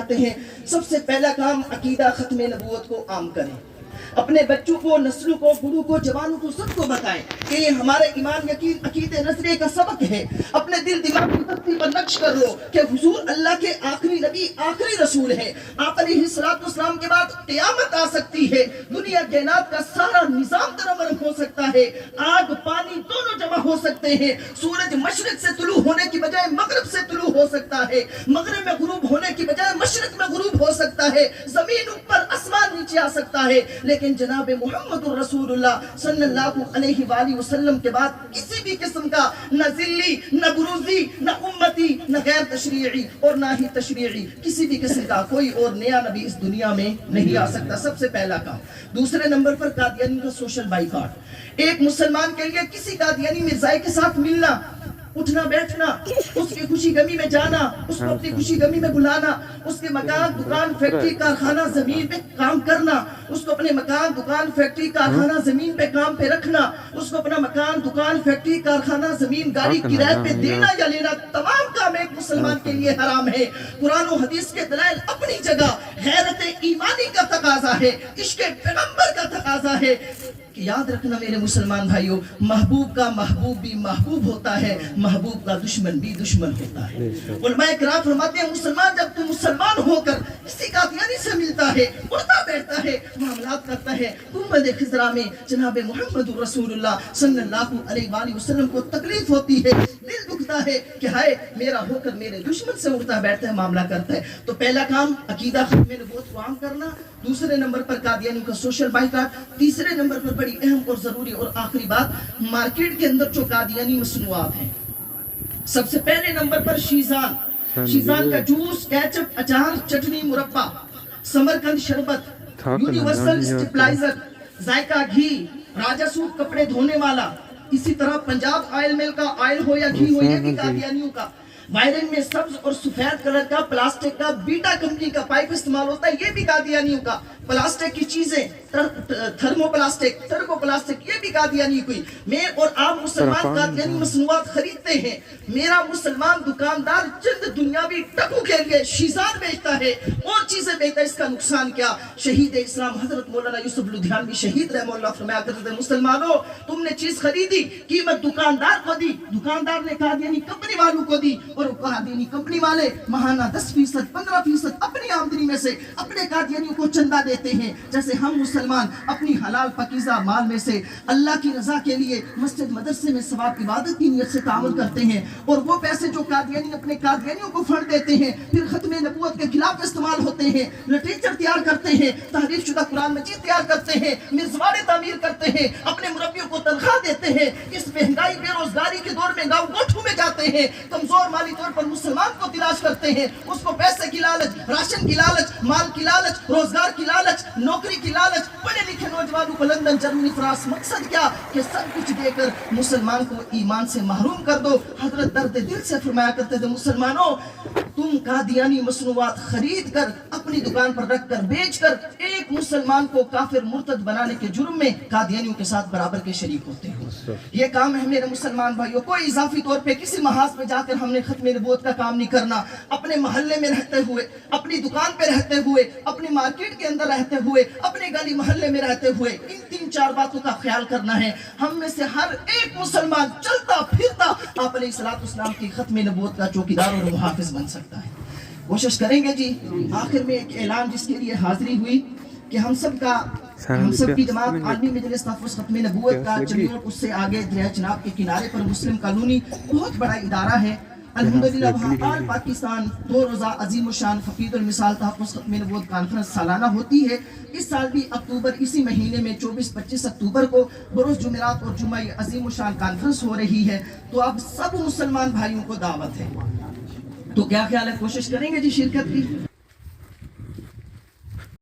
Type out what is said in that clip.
چاہتے ہیں، سب سے پہلا کام عقیدہ ختم نبوت کو عام کریں، اپنے بچوں کو، نسلوں کو، بڑوں کو، جوانوں کو، سب کو بتائیں کہ یہ ہمارے ایمان، یقین، عقیدے، نظریے کا سبق ہے۔ اپنے دل دماغ کی تختی پر نقش کر لو کہ حضور اللہ کے آخری نبی، آخری رسول ہے۔ آپ علیہ السلام کے بعد قیامت آ سکتی ہے، دنیا کائنات کا سارا نظام ترمیم ہو سکتا ہے، آگ پانی دونوں جمع ہو سکتے ہیں، سورج مشرق سے طلوع ہونے کی بجائے مغرب سے طلوع ہو سکتا ہے، مغرب میں غروب ہونے کی بجائے مشرق میں غروب ہو سکتا ہے، زمین اوپر آسمان نیچے آ سکتا ہے، لیکن جناب محمد الرسول اللہ صلی اللہ علیہ وآلہ وسلم کے بعد کسی بھی قسم کا نہ ذلی، نہ بروزی، نہ امتی، نہ غیر تشریعی اور نہ ہی تشریعی کسی بھی قسم کا کوئی اور نیا نبی اس دنیا میں نہیں آ سکتا۔ سب سے پہلا کام۔ دوسرے نمبر پر قادیانی کا سوشل بائیکاٹ۔ ایک مسلمان کے لیے کسی قادیانی مرزائی کے ساتھ ملنا، اٹھنا بیٹھنا، اس کی خوشی غمی میں جانا، اس کو اپنی خوشی غمی میں بلانا، اس کے مکان، دکان، فیکٹری، کارخانہ، زمین پہ کام کرنا، اس کو اپنے مکان، دکان، فیکٹری، کارخانہ، زمین پہ کام پہ رکھنا، اس کو اپنا مکان، دکان، فیکٹری، کارخانہ، زمین، گاڑی کرائے پہ دینا یا لینا، تمام کام ایک مسلمان کے لیے حرام ہے۔ قرآن و حدیث کے دلائل اپنی جگہ، غیرت ایمانی کا تقاضا ہے، عشق پیغمبر کا تقاضا ہے کہ یاد رکھنا میرے مسلمان بھائیوں، محبوب کا محبوب بھی محبوب ہوتا ہے، محبوب کا دشمن بھی دشمن ہوتا ہے۔ علماء کرام فرماتے ہیں مسلمان جب تو مسلمان ہو کر کسی قادیانی سے ملتا ہے، اٹھتا بیٹھتا ہے، معاملات کرتا ہے، گنبد خضرا میں جناب محمد رسول اللہ صلی اللہ علیہ وآلہ وسلم کو تکلیف ہوتی ہے، دل دکھتا ہے کہ ہائے میرا ہو کر میرے دشمن سے اٹھتا بیٹھتا ہے، معاملہ کرتا ہے۔ تو پہلا کام عقیدہ ختم نبوت کو عام کرنا، دوسرے نمبر پر قادیانیوں کا سوشل بائیکاٹ، تیسرے نمبر پر بڑی اہم اور ضروری اور آخری بات، مارکیٹ کے اندر جو قادیانی مصنوعات ہیں، سب سے پہلے نمبر پر شیزان کا جوس، کیچپ، اچار، چٹنی، مربع، سمرقند شربت، یونیورسل اسٹیپلائزر، ذائقہ گھی، راجہ سوٹ کپڑے دھونے والا، اسی طرح پنجاب آئل مل کا آئل ہو یا گھی ہو، یہ بھی قادیانیوں کا۔ وائرنگ میں سبز اور سفید کلر کا پلاسٹک کا بیٹا کمپنی کا پائپ استعمال ہوتا ہے، یہ بھی قادیانیوں کا۔ پلاسٹک کی چیزیں، تھرمو پلاسٹک، ٹربو پلاسٹک، یہ بھی قادیانی کوئی۔ میں اور آپ مسلمان قادیانی مصنوعات خریدتے ہیں، میرا مسلمان دکاندار چند دنیاوی ٹکو کے لیے شیزان بیچتا ہے اور چیزیں بیچتا ہے، اس کا نقصان کیا؟ شہید اسلام حضرت مولانا یوسف لدھیانوی شہید رحمہ اللہ فرمایا کرتے تھے مسلمانوں تم نے چیز خریدی، قیمت دکاندار کو دی، دکاندار نے قادیانی کمپنی والوں کو دی، اور قادیانی کمپنی والے ماہانہ 10%، 15% اپنی آمدنی میں سے اپنے قادیانیوں کو چندہ دیتے ہیں۔ جیسے ہم مسلمان اپنی حلال پاکیزہ مال میں سے اللہ کی رضا کے لیے مسجد مدرسے میں ثواب عبادت کی نیت سے تعامل کرتے ہیں، اور وہ پیسے جو قادیانی اپنے قادیانیوں کو فنڈ دیتے ہیں پھر ختم نبوت کے خلاف استعمال ہوتے ہیں، لٹریچر تیار کرتے ہیں، تحریف شدہ قرآن مجید تیار کرتے ہیں، مرزواڑے تعمیر کرتے ہیں، اپنے مربیوں کو تنخواہ دیتے ہیں، اس مہنگائی بے روزگاری کے دور میں گاؤں گوٹھوں میں جاتے ہیں، کمزور مالی طور پر مسلمان کو تلاش کرتے ہیں، اس کو پیسے کی لالچ، راشن کی لالچ، مال کی لالچ، روزگار کی لالچ، نوکری کی لالچ، پڑھے لکھے نوجوانوں کو لندن، جرمنی، فرانس، مقصد کیا کہ سب کچھ دے کر مسلمان کو ایمان سے محروم کر دو۔ حضرت درد دل سے فرمایا کرتے تھے مسلمانوں تم قادیانی مصنوعات خرید کر اپنی دکان پر رکھ کر بیچ کر ایک مسلمان کو کافر مرتد بنانے کے جرم میں قادیانیوں کے ساتھ برابر کے شریک ہوتے ہو۔ یہ کام ہے میرے مسلمان بھائیوں، کوئی اضافی طور پہ کسی محاذ پہ جا کر ہم نے ختم نبوت کا کام نہیں کرنا۔ اپنے محلے میں رہتے ہوئے، اپنی دکان پہ رہتے ہوئے، اپنی مارکیٹ کے اندر رہتے ہوئے، اپنے گلی محلے میں رہتے ہوئے ان 3-4 باتوں کا خیال کرنا ہے۔ ہم میں سے ہر ایک مسلمان چلتا پھرتا آپ علیہ السلام کی ختم نبوت کا چوکیدار اور محافظ بن سکتا ہے۔ کوشش کریں گے جی۔ آخر میں ایک اعلان جس کے لیے حاضری ہوئی کہ ہم سب کی جماعت عالمی مجلس تحفظ ختم نبوت کا چنور اس سے آگے دریائے چناب کے کنارے پر مسلم کالونی بہت بڑا ادارہ ہے الحمدللہ، وہاں آل پاکستان 2 روزہ عظیم الشان فقید المثال تحفظ ختم نبوت کانفرنس سالانہ ہوتی ہے۔ اس سال بھی اکتوبر اسی مہینے میں 24-25 اکتوبر کو بروز جمعرات اور جمعہ عظیم الشان کانفرنس ہو رہی ہے، تو آپ سب مسلمان بھائیوں کو دعوت ہے۔ تو کیا خیال ہے، کوشش کریں گے جی شرکت کی؟